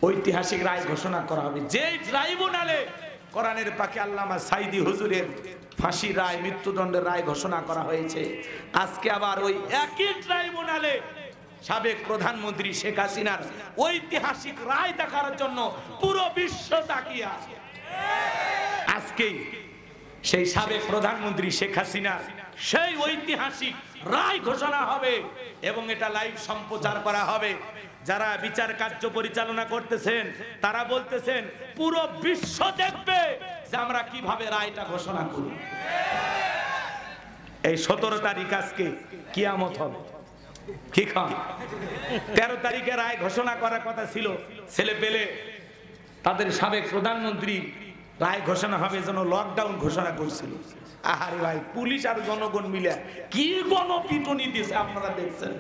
ঐতিহাসিক রায় ঘোষণা করা হবে। যে ট্রাইব্যুনালে কোরআনের পাকে আল্লামা সাইদি হুজুরের ফাঁসির রায়, মৃত্যুদণ্ডের রায় ঘোষণা করা হয়েছে, আজকে আবার ওই একই ট্রাইব্যুনালে সাবেক প্রধানমন্ত্রী শেখ হাসিনার ঐতিহাসিক রায় দেখার জন্য পুরো বিশ্ব তাকিয়ে আছে। আজকেই সেই সাবেক প্রধানমন্ত্রী শেখ হাসিনার সেই ঐতিহাসিক রায় ঘোষণা হবে এবং এটা লাইভ সম্প্রচার করা হবে। যারা বিচার কার্য পরিচালনা করতেছেন তারা বলতেছেন পুরো বিশ্ব দেখবে যে আমরা কিভাবে রায়টা ঘোষণা করি। এই 17 তারিখ আজকে কিয়ামত হবে। কি খান 13 তারিখে রায় ঘোষণা করার কথা ছিল, ছেলে পেলে তাদের সাবেক প্রধানমন্ত্রী রায় ঘোষণা হবে যেন লকডাউন ঘোষণা করছিল। আহারে ভাই, পুলিশ আর জনগণ মিলে কি গণপিটুনি দিয়েছে আপনারা দেখছেন।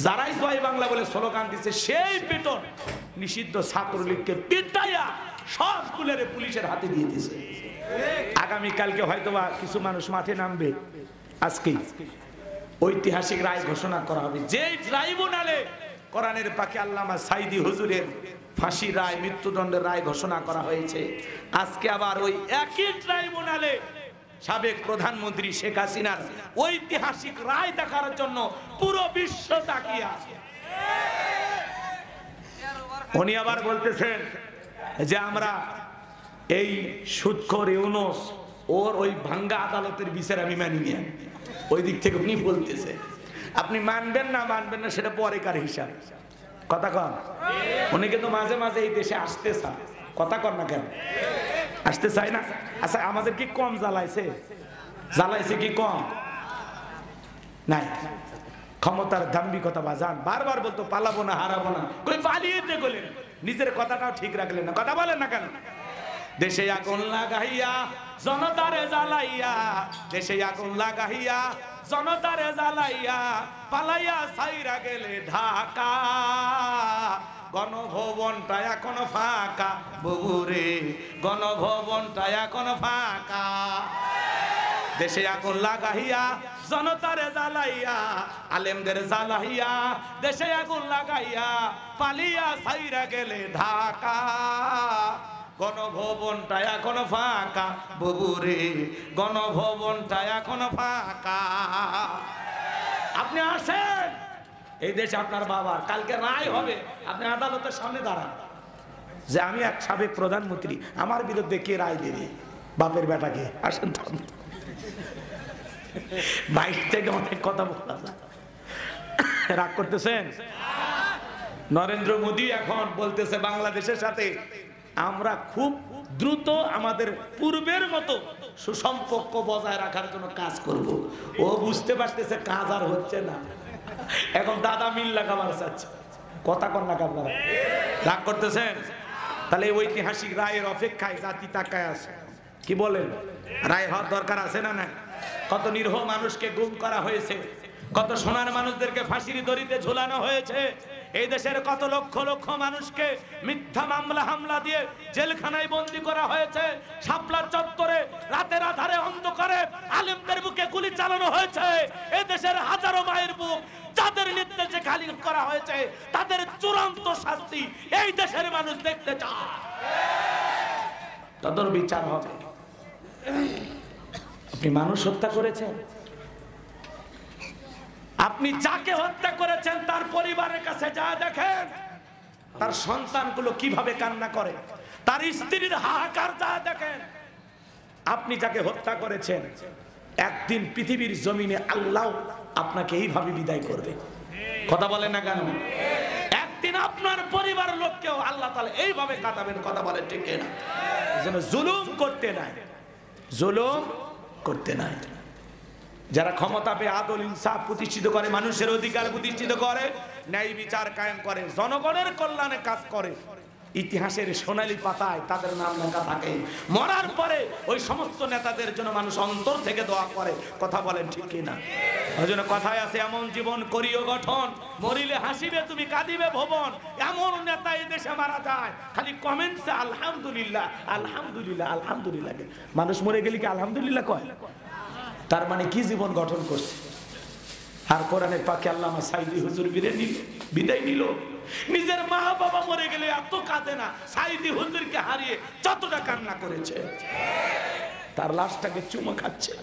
যারাই জয় বাংলা বলে স্লোগান দিচ্ছে সেই পিটন নিষিদ্ধ ছাত্রলীগকে পিটাইয়া সব স্কুলের পুলিশের হাতে দিয়ে দিয়েছে। আগামীকালকে হয়তোবা কিছু মানুষ মাঠে নামবে। আজকেই ঐতিহাসিক রায় ঘোষণা করা হবে। যে ট্রাইব্যুনালে কোরআনের পাকে আল্লামা সাইদি হুজুরের ফাঁসির রায়, মৃত্যুদণ্ডের রায় ঘোষণা করা হয়েছে, আজকে আবার ওই একই ট্রাইব্যুনালে সাবেক প্রধানমন্ত্রী শেখ হাসিনার ঐতিহাসিক রায় দেখার জন্য পুরো বিশ্ব তাকিয়ে আছে। উনি আবার বলতেছেন যে আমরা এই সুদখোর ইউনূস ওর ওই ভাঙ্গা আদালতের বিচার আমি মানি না। ওই দিক থেকে উনি বলতেছে আপনি মানবেন না মানবেন না সেটা পরেকার হিসাব। কথা কন। উনি কিন্তু মাঝে মাঝে এই দেশে আসতে চান, কথা কন না কেন? আসতে চাই না। আচ্ছা, আমাদের কি কম জ্বালাইছে? জ্বালাইছে কি কম? নাই। ক্ষমতার দাম্ভিকতা বাজান বারবার বলতো পালাবো না, হারাবো না, কই পালিয়েতে গেলেন, নিজের কথাটাও ঠিক রাখলেন না। কথা বলেন না কেন? দেশে আগুন লাগাইয়া জনতারে জ্বালাইয়া, দেশে আগুন লাগাইয়া জনতারে জ্বালাইয়া, পালাইয়া ছাইরা গেলে ঢাকা, গণভবনটা এখন ফাঁকা বগুড়ে, গণভবনটা এখন ফাঁকা। দেশে আগুন লাগাইয়া জনতারে জ্বালাইয়া, আলেমদের জ্বালাইয়া, দেশে আগুন লাগাইয়া পালিয়া ছাইরা গেলে ঢাকা, গণভবনটা এখন ফাঁকা বগুড়ে, গণভবনটা এখন ফাঁকা। আপনি আসেন, এই দেশে আপনার বাবার কালকে রায় হবে, আপনি আদালতের সামনে দাঁড়ান যে আমি এক সাবেক প্রধানমন্ত্রী, আমার বিরুদ্ধে কে রায় দেবে? বাপের বেটাকে। আসেন তো, বাইশ থেকে অনেক কথা বলা যায়। রাগ করতেছেন? নরেন্দ্র মোদী এখন বলতেছে বাংলাদেশের সাথে আমরা খুব দ্রুত আমাদের পূর্বের মতো সুসম্পর্ক বজায় রাখার জন্য কাজ করব। ও বুঝতে পারতেছে কাজ আর হচ্ছে না, এখন দাদা মিল লাগাবার চাচ্ছে। কথা কন না আপনারা? রাগ করতেছেন? তাহলে ঐতিহাসিক রায়ের অপেক্ষায় জাতি তাকায় আছে। কি বলেন? রায় হওয়ার দরকার আছে না? না। কত নিরীহ মানুষকে গুম করা হয়েছে, কত সোনার মানুষদেরকে ফাঁসির দড়িতে ঝুলানো হয়েছে, এই দেশের কত লক্ষ লক্ষ মানুষকে মিথ্যা মামলা হামলা দিয়ে জেলখানায় বন্দী করা হয়েছে, শাপলার চত্বরে রাতের আধারে অন্ধকারে আলেমদের বুকে গুলি চালানো হয়েছে। এই দেশের হাজারো মায়ের বুক যাদের নির্দেশে খালি করা হয়েছে, তাদের চূড়ান্ত শাস্তি এই দেশের মানুষ দেখতে চায়। তাদের বিচার হবে। আপনি মানুষ হত্যা করেছেন, আপনি যাকে হত্যা করেছেন তার পরিবারের কাছে যা দেখেন, তার সন্তানগুলো কিভাবে কান্না করে, তার স্ত্রীর হাহাকার যা দেখেন। আপনি যাকে হত্যা করেছেন একদিন পৃথিবীর জমিনে আল্লাহ আপনাকে এইভাবে বিদায় করবে। কথা বলেন না কেন? একদিন আপনার পরিবার লোককেও আল্লাহ তাআলা এইভাবে কাটাবেন। কথা বলেন ঠিক না? যেন জুলুম করতে নাই, জুলুম করতে নাই। যারা ক্ষমতা পেয়ে আদল ইনসাফ প্রতিষ্ঠিত করে, মানুষের অধিকার প্রতিষ্ঠিত করে, ন্যায় বিচার কায়েম করে, জনগণের কল্যাণে কাজ করে, ইতিহাসের সোনালী পাতায় তাদের নাম লেখা থাকে। মরার পরে ওই সমস্ত নেতাদের জন্য মানুষ অন্তর থেকে দোয়া করে। কথা বলেন ঠিক কিনা? ওই জন্য কথায় আছে, এমন জীবন করিও গঠন, মরিলে হাসিবে তুমি কাঁদিবে ভুবন। এমন নেতা এই দেশে মারা যায়, খালি কমেন্টসে আলহামদুলিল্লাহ আলহামদুলিল্লাহ আলহামদুলিল্লাহ। মানুষ মরে গেলে কি আলহামদুলিল্লাহ কয়? তার মানে কি জীবন গঠন করছে। আর কোরআনের পাকে আল্লামা সাইদি হুজুর বিদায় নিল। নিজের মা বাবা মরে গেলে এত কাঁদে না সাইদি হুজুরকে হারিয়ে যতটা কান্না করেছে। তার লাশটাকে চুমো খাচ্ছে।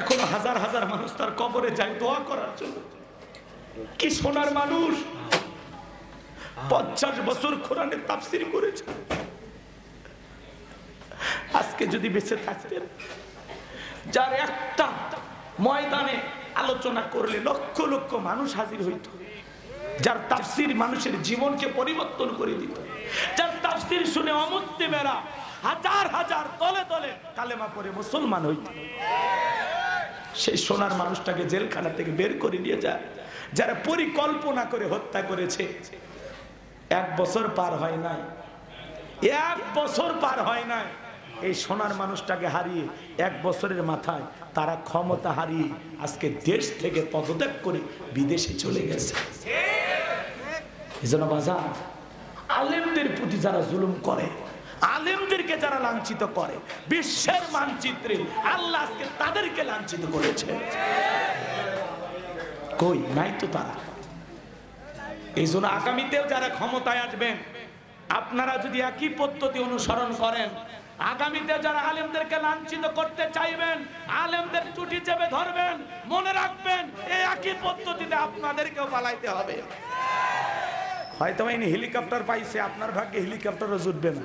এখনো হাজার হাজার মানুষ তার কবরে যায় দোয়া করার জন্য। কি সোনার মানুষ, 50 বছর কোরআনের তাফসীর করেছে। আজকে যদি বেঁচে থাকতেন, যার একটা ময়দানে আলোচনা করলে লক্ষ লক্ষ মানুষ হাজির হইত, যার তাফসীর মানুষের জীবনকে পরিবর্তন করে দিত, যার তাফসীর শুনে অমুসলিমেরা হাজার হাজার তলে তলে কালেমা পড়ে মুসলমান হইত, সেই সোনার মানুষটাকে জেলখানা থেকে বের করে নিয়ে যায়। যারা পরিকল্পনা করে হত্যা করেছে, 1 বছর পার হয় নাই, 1 বছর পার হয় নাই, এই সোনার মানুষটাকে হারিয়ে 1 বছরের মাথায় তারা ক্ষমতা হারিয়ে আজকে দেশ থেকে পদত্যাগ করে বিদেশে চলে গেছে। এজন্য বাজার আলেমদের প্রতি যারা জুলুম করে, আলেমদেরকে যারা লাঞ্ছিত করে, বিশ্বের মানচিত্রে আল্লাহ আজকে তাদেরকে লাঞ্ছিত করেছে। কই নাই তো তারা। এই জন্য আগামীতেও যারা ক্ষমতায় আসবেন, আপনারা যদি একই পদ্ধতি অনুসরণ করেন, আগামীতে যারা আলেমদেরকে লাঞ্ছিত করতে চাইবেন, আলেমদের টুটি চেপে ধরবেন, মনে রাখবেন এই একই পদ্ধতিতে আপনাদেরকেও পালাইতে হবে। হয়তো ইনি হেলিকপ্টার পাইছে, আপনার ভাগ্যে হেলিকপ্টারও জুটবে না।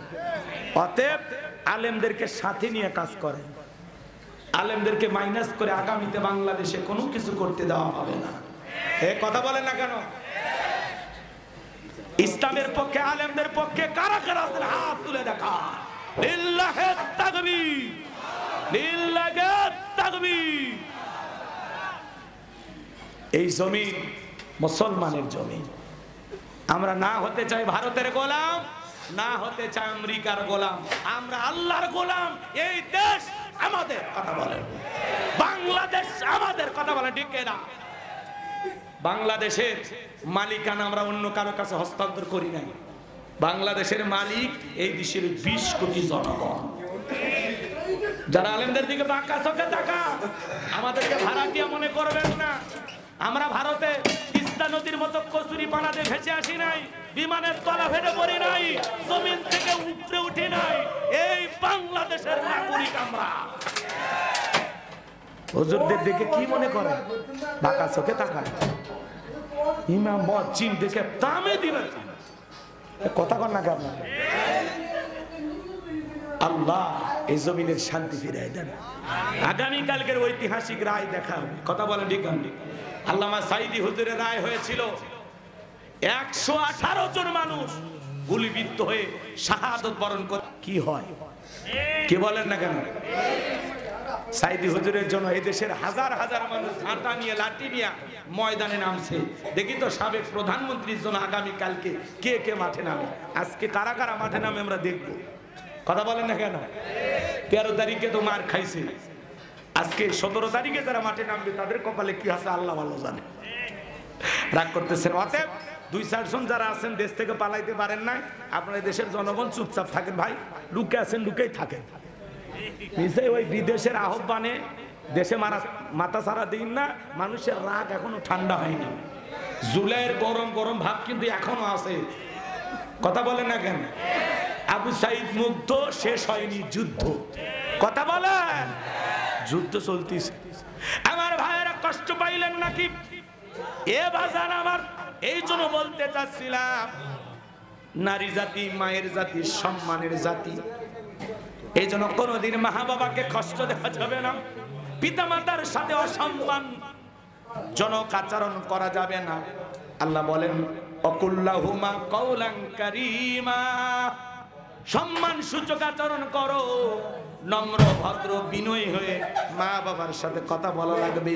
অতএব আলেমদেরকে সাথে নিয়ে কাজ করেন, আলেমদেরকে মাইনাস করে আগামীতে বাংলাদেশে কোনো কিছু করতে দেওয়া হবে না। এ কথা বলেন না কেন? ইসলামের পক্ষে আলেমদের পক্ষে কারা কারা আছেন হাত তুলে দেখা। লিল্লাহি তাকবীর, লিল্লাহি তাকবীর। এই জমিন মুসলমানের জমিন। আমরা না হতে চাই ভারতের গোলাম, না হতে চাই আমেরিকার গোলাম, আমরা আল্লাহর গোলাম। এই দেশ আমাদের, কথা বলেন। বাংলাদেশ আমাদের, কথা বলেন ঠিক না? বাংলাদেশের মালিকানা আমরা অন্য কারো কাছে হস্তান্তর করি নাই। বাংলাদেশের মালিক এই দেশের 20 কোটি জনগণ। যারা আলেমদের দিকে বাঁকা চোখে তাকা, আমাদেরকে ভাড়াটিয়া মনে করবেন না। আমরা ভারতে তিস্তা নদীর মতো কচুরি পানাতে ভেসে আসি নাই, বিমানের তলা ফেটে পড়ি নাই, জমিন থেকে উপরে উঠি নাই। এই বাংলাদেশের নাগরিক আমরা। হুজুরদের দেখে কি মনে করে? বাঁকা চোখে তাকায়। ইমাম মসজিদ দেখে দামে দিবেন, কথা কন না কেন? আল্লাহ এই জমিনের শান্তি ফিরিয়ে দেন। আগামীকালকের ঐতিহাসিক রায় দেখা হবে, কথা বলেন ঠিক না? আল্লামা সাইদি হুজুরের রায় হয়েছিল 118 জন মানুষ গুলিবিদ্ধ হয়ে শাহাদত বরণ করে। কি হয় কি বলেন না কেন? সাইদি হুজুরের জন্য এই দেশের হাজার হাজার মানুষ ঝাঁটা নিয়ে লাঠি নিয়ে ময়দানে নামছে। দেখি তো সাবেক প্রধানমন্ত্রীর জন্য আগামীকালকে কে কে মাঠে নামে। আজকে কারা কারা মাঠে নামে আমরা দেখবো, কথা বলেন না কেন? 13 তারিখে তো মার খাইছে, আজকে 17 তারিখে যারা মাঠে নামবে তাদের কপালে কি আছে আল্লাহ ভালো জানে। রাগ করতেছেন। অতএব 2-4 জন যারা আছেন দেশ থেকে পালাইতে পারেন নাই, আপনার দেশের জনগণ চুপচাপ থাকেন ভাই, লুকে আছেন লুকেই থাকেন। নিজে ওই বিদেশের আহ্বানে দেশে মাথা ছাড়া দিন না। মানুষের রাগ এখনো ঠান্ডা হয়নি, জুলাইয়ের গরম গরম ভাব কিন্তু এখনো আছে, কথা বলেন না কেন? আবু সাইদ মুগ্ধ, শেষ হয়নি যুদ্ধ, কথা বলেন। যুদ্ধ চলতেছে। আমার ভাইয়েরা কষ্ট পাইলেন নাকি? এ বাজান আমার এই জন্য বলতে চাচ্ছিলাম, নারী জাতি মায়ের জাতি, সম্মানের জাতি। এই জন্য কোনদিন মা বাবাকে কষ্ট দেওয়া যাবে না, পিতা মাতার সাথে অসম্মান জনক আচরণ করা যাবে না। আল্লাহ বলেন অকুল্লাহুমা কওলান কারীমা, সম্মান সূচক আচরণ করো, নম্র ভদ্র বিনয়ী হয়ে মা বাবার সাথে কথা বলা লাগবে।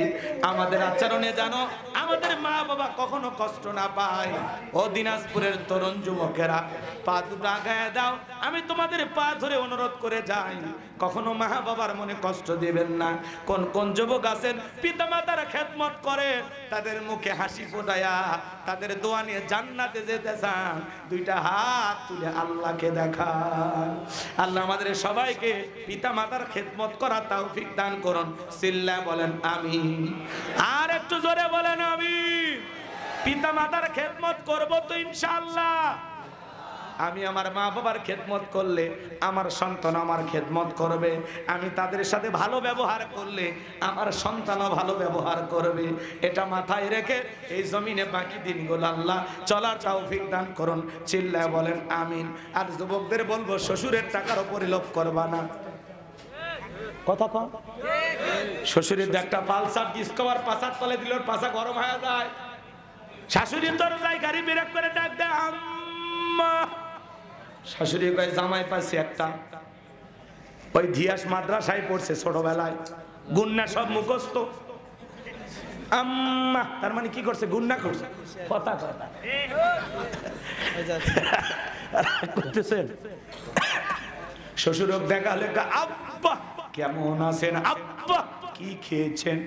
আমাদের আচরণে জানো আমাদের মা বাবা কখনো কষ্ট না পায়। ও দিনাজপুরের তরুণ যুবকেরা, পা দুটো আগায় দাও, আমি তোমাদের পা ধরে অনুরোধ করে যাই, কখনো মা বাবার মনে কষ্ট দিবেন না। কোন কোন যুবক আছেন পিতা মাতার খেদমত করে, তাদের মুখে হাসি ফোটায়া তাদের দোয়া নিয়ে জান্নাতে যেতে চান, 2টা হাত তুলে আল্লাহকে দেখান। আল্লাহ আমাদের সবাইকে পিতা মাতার খেদমত করা তৌফিক দান করুন। সিল্লা বলেন আমিন, আর একটু জোরে বলেন আমিন। পিতা মাতার খেদমত করব তো ইনশাআল্লাহ। আমি আমার মা বাবার খেদমত করলে আমার সন্তান আমার খেদমত করবে, আমি তাদের সাথে ভালো ব্যবহার করলে আমার সন্তানও ভালো ব্যবহার করবে। এটা মাথায় রেখে এই জমিনে বাকি দিনগুলো আল্লাহ চলার তৌফিক দান করুন। চিল্লায় বলেন আমিন। আর যুবকদের বলবো, শ্বশুরের টাকার উপরে লোভ করবা না। কথা কম। শ্বশুরের একটা পালসার ডিসকভার পাশার তলে দিল, পাশা গরম হয়ে যায়। শাশুড়ি তোর যায় গাড়ি ব্রেক করে ডাক দেয় আম্মা। শাশুড়ি কয় জামাই পাইছে একটা, ওই ধিয়াস মাদ্রাসায় পড়ছে ছোটবেলায়, গুন্না সব মুখস্থ। আম্মা তার মানে কি করছে? গুন্না করছে। কথা কথা করতেছেন। শ্বশুর দেখা হলে আব্বা কেমন আছেন, আব্বা কি খেয়েছেন?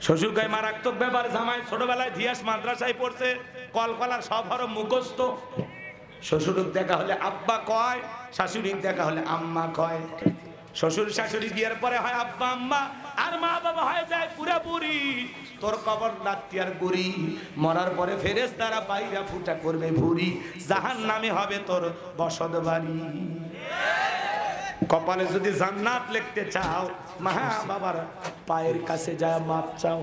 শ্বশুর গায়ে মারাত্মক ব্যাপার। জামাই ছোটবেলায় ধিয়াস মাদ্রাসায় পড়ছে, কলকলার সব হরফ মুখস্থ। শ্বশুর দেখা হলে আব্বা কয়, শাশুড়ি দেখা হলে আম্মা কয়। শ্বশুর শাশুড়ি বিয়ের পরে হয় আব্বা আম্মা, আর মা বাবা হয়ে যায় পুরাপুরি তোর কবর লাত্তি আর গুড়ি। মরার পরে ফেরেশতারা বাইরা ফুটা করবে ভুরি, জাহান্নামে হবে তোর বসত বাড়ি। কপালে যদি জান্নাত লিখতে চাও, মা বাবার পায়ের কাছে যায় মাপ চাও।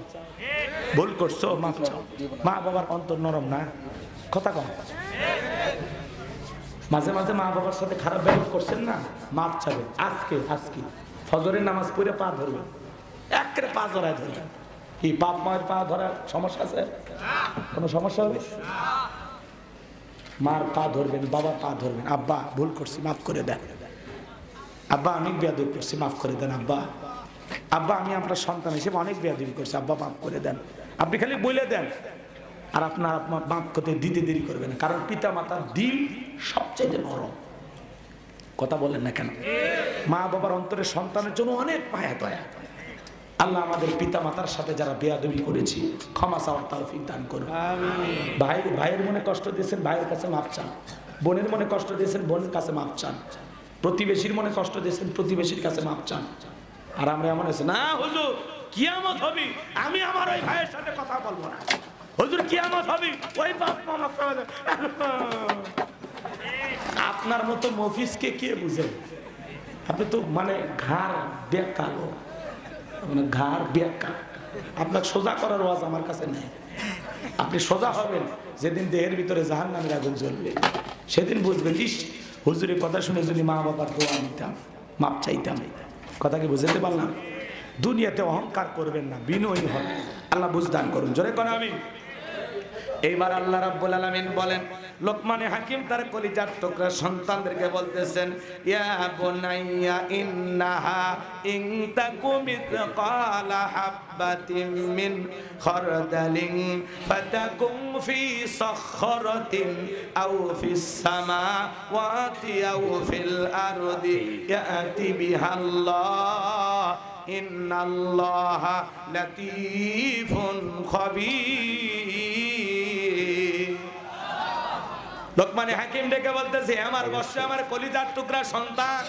ভুল করছো মাপ চাও। মা বাবার অন্তর নরম না, কথা কম। মাঝে মাঝে মা বাবার সাথে খারাপ ব্যবহার করছেন না, মাপ চাবেন। আজকে আজকে ফজরের নামাজ পড়ে পা ধরবেন, একেবারে পা ধরায় ধরবেন। কি বাপ মায়ের পা ধরার সমস্যা আছে? কোনো সমস্যা হবে? মার পা ধরবেন, বাবার পা ধরবেন। আব্বা ভুল করছি, মাফ করে দেন। আব্বা অনেক বেয়াদবি করছি, মাফ করে দেন। আব্বা আব্বা আমি আপনার সন্তান হিসেবে অনেক বেয়াদবি করছি, আব্বা মাফ করে দেন। আপনি খালি বলে দেন, আর আপনার মাফ করতে দিতে দেরি করবেন, কারণ পিতা মাতার দিল সবচেয়ে নরম। কথা বলেন না কেন? মা বাবার অন্তরে সন্তানের জন্য অনেক মায়া দয়া। আল্লাহ আমাদের পিতা মাতার সাথে যারা বেয়াদবি করেছি, ক্ষমা চাওয়ার তৌফিক দান করুন। ভাইয়ের মনে কষ্ট দিয়েছেন, ভাইয়ের কাছে মাফ চান। বোনের মনে কষ্ট দিয়েছেন, বোনের কাছে মাফ চান। প্রতিবেশীর মনে কষ্ট দিয়েছেন, প্রতিবেশীর কাছে মাফ চান। আর আমরা এমন আছে না, হুজুর কিয়ামত হবে, আমি আমার ওই ভাইয়ের সাথে কথা বলবো না। হুজুর কিয়ামত হবে, ওই বাপ মামা। আপনার মতো মফিজকে কে বুঝে? আপনি তো মানে ঘাড় বেকালো, মানে ঘাড় বেকা। আপনার সোজা করার ওয়াজ আমার কাছে নেই। আপনি সোজা হবেন যেদিন দেহের ভিতরে জাহান্নামের আগুন জ্বলবে, সেদিন বুঝবেন ইস হুজুরের কথা শুনে যদি মা বাবার দোয়া নিতাম, মাপ চাইতাম। কথা কি বুঝতে পারলাম? দুনিয়াতে অহংকার করবেন না, বিনয়ী হবে। আল্লাহ বুঝদান করুন, জোরে কোন আমিন। এইবার আল্লাহ রাব্বুল আলামিন বলেন, লোকমানে হাকিম তার কলিজার টুকরা সন্তানদেরকে বলতেছেন, ইয়া বুনাইয়া ইন্নাহা ইন তাকু মিসকালা হাববাতিন মিন খারদালিন ফাতাকুম ফি সাখরাতিন আও ফিস সামাওয়াতি আও ফিল আরদি ইয়াতি বিহাল্লাহ ইন্নাল্লাহা লাতীফুন খাবীর। লোকমানে হাকিম ডেকে বলতেছে, আমার বর্ষ আমার কলিজার টুকরা সন্তান,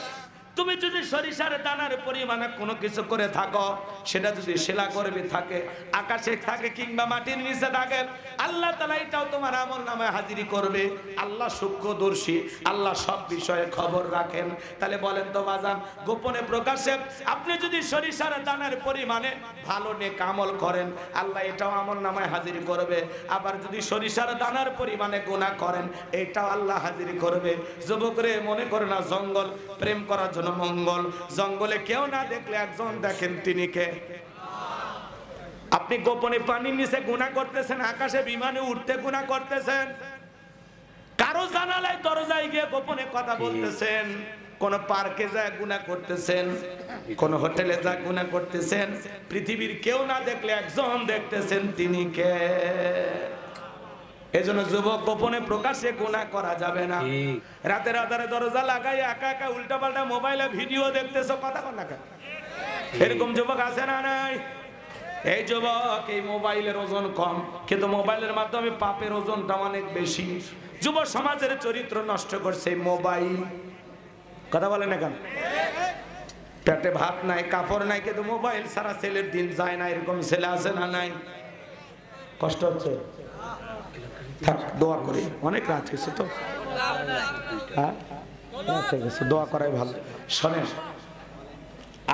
তুমি যদি সরিষার দানার পরিমাণে কোনো কিছু করে থাকো, সেটা যদি শিলা করবে থাকে, আকাশে থাকে কিংবা মাটির নিচে থাকে, আল্লাহ তাআলা এটাও তোমার আমলনামায় হাজিরি করবে। আল্লাহ সূক্ষ্মদর্শী, আল্লাহ সব বিষয়ে খবর রাখেন। তাহলে বলেন তো বাজান, গোপনে প্রকাশ্যে আপনি যদি সরিষার দানার পরিমাণে ভালো নেক আমল করেন, আল্লাহ এটাও আমলনামায় হাজিরি করবে। আবার যদি সরিষার দানার পরিমাণে গুনাহ করেন, এটাও আল্লাহ হাজিরি করবে। যুবকরে মনে করে না জঙ্গল প্রেম করার জন্য মঙ্গল, জঙ্গলে কেউ না দেখলে একজন দেখেন, তিনি কে? আপনি গোপনে পানির নিচে গুনাহ করতেছেন, আকাশে বিমানে উঠতে গুনাহ করতেছেন, কারো জানালায় দরজায় গিয়ে গোপনে কথা বলতেছেন, কোন পার্কে যায় গুনাহ করতেছেন, কোন হোটেলে যায় গুনাহ করতেছেন, পৃথিবীর কেউ না দেখলে একজন দেখতেছেন, তিনি কে? এজন্য যুবক গোপনে প্রকাশ্যে গুনাহ করা যাবে না। রাতের আধারে দরজা লাগাই একা একা উল্টাপাল্টা মোবাইলে ভিডিও দেখতেছো, কথা বল না কেন? এরকম যুবক আছে না নাই? এই যুবক, এই মোবাইলের ওজন কম, কিন্তু মোবাইলের মাধ্যমে পাপের ওজনটা অনেক বেশি। যুব সমাজের চরিত্র নষ্ট করছে মোবাইল। কথা বলে না কেন? পেটে ভাত নাই, কাপড় নাই, কিন্তু মোবাইল সারা ছেলের দিন যায় না। এরকম ছেলে আছে না নাই? কষ্ট হচ্ছে? থাক, দোয়া করি, অনেক রাত হয়েছে তো। হ্যাঁ ঠিক আছে, দোয়া করাই ভালো। শোনেন,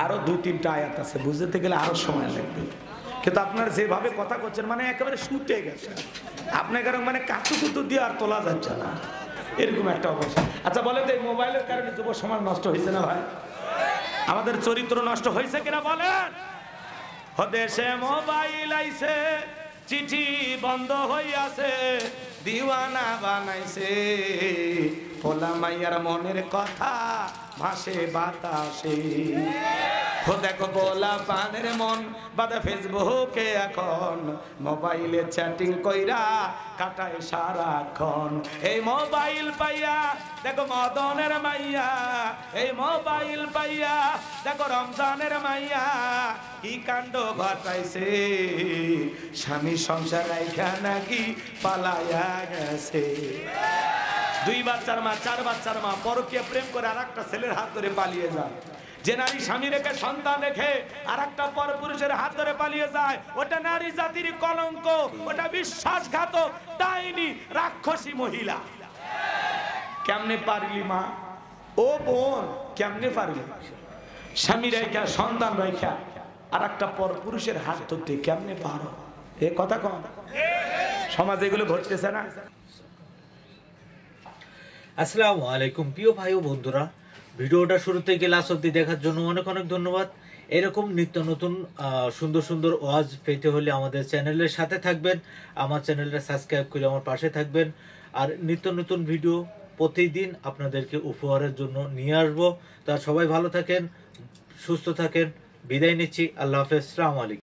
আরো 2-3টা আয়াত আছে, বুঝতে গেলে আরো সময় লাগবে, কিন্তু আপনার যেভাবে কথা করছেন মানে একেবারে শুতে গেছে, আপনাকে মানে কাতুকুতু দিয়ে আর তোলা যাচ্ছে না, এরকম একটা অবস্থা। আচ্ছা বলে তো, এই মোবাইলের কারণে যুব সমাজ নষ্ট হয়েছে না ভাই? আমাদের চরিত্র নষ্ট হয়েছে কিনা বলেন? দেশে মোবাইল আইছে, চিঠি বন্ধ হইয়াছে, দিওয়ানা বানাইছে, পোলা মাইয়ার মনের কথা ভাসে বাতাসে। দেখো পোলা পানের মন বাদা ফেসবুকে এখন, মোবাইলে চ্যাটিং কইরা কাটায় সারাক্ষণ। এই মোবাইল পাইয়া দেখো মদনের মাইয়া, এই মোবাইল পাইয়া দেখো রমজানের মাইয়া, কি কাণ্ড ঘটাইছে, স্বামী সংসার রাইখা নাকি পালাইয়া গেছে। 2 বাচ্চার মা, 4 বাচ্চার মা পরকীয়া প্রেম করে আর একটা ছেলের হাত ধরে পালিয়ে যায়। যে নারী স্বামী রেখে সন্তান রেখে আর একটা পর পুরুষের হাত ধরে পালিয়ে যায়, ওটা নারী জাতির কলঙ্ক, ওটা বিশ্বাসঘাতক, ডাইনি, রাক্ষসী মহিলা। কেমনে পারলি মা? ও বোন, কেমনে পারলি? স্বামী রেখা সন্তান রেখা আর একটা পর পুরুষের হাত ধরতে কেমনে পারো? এ কথা কম, সমাজে এগুলো ঘটতেছে না? আসসালামু আলাইকুম প্রিয় ভাই ও বন্ধুরা, ভিডিওটা শুরু থেকে লাস্ট অবধি দেখার জন্য অনেক অনেক ধন্যবাদ। এরকম নিত্য নতুন সুন্দর সুন্দর ওয়াজ পেতে হলে আমাদের চ্যানেলের সাথে থাকবেন, আমার চ্যানেলটা সাবস্ক্রাইব করে আমার পাশে থাকবেন। আর নিত্য নতুন ভিডিও প্রতিদিন আপনাদেরকে উপহারের জন্য নিয়ে আসবো। তা সবাই ভালো থাকেন, সুস্থ থাকেন, বিদায় নিচ্ছি। আল্লাহ হাফেজ, আসসালামু আলাইকুম।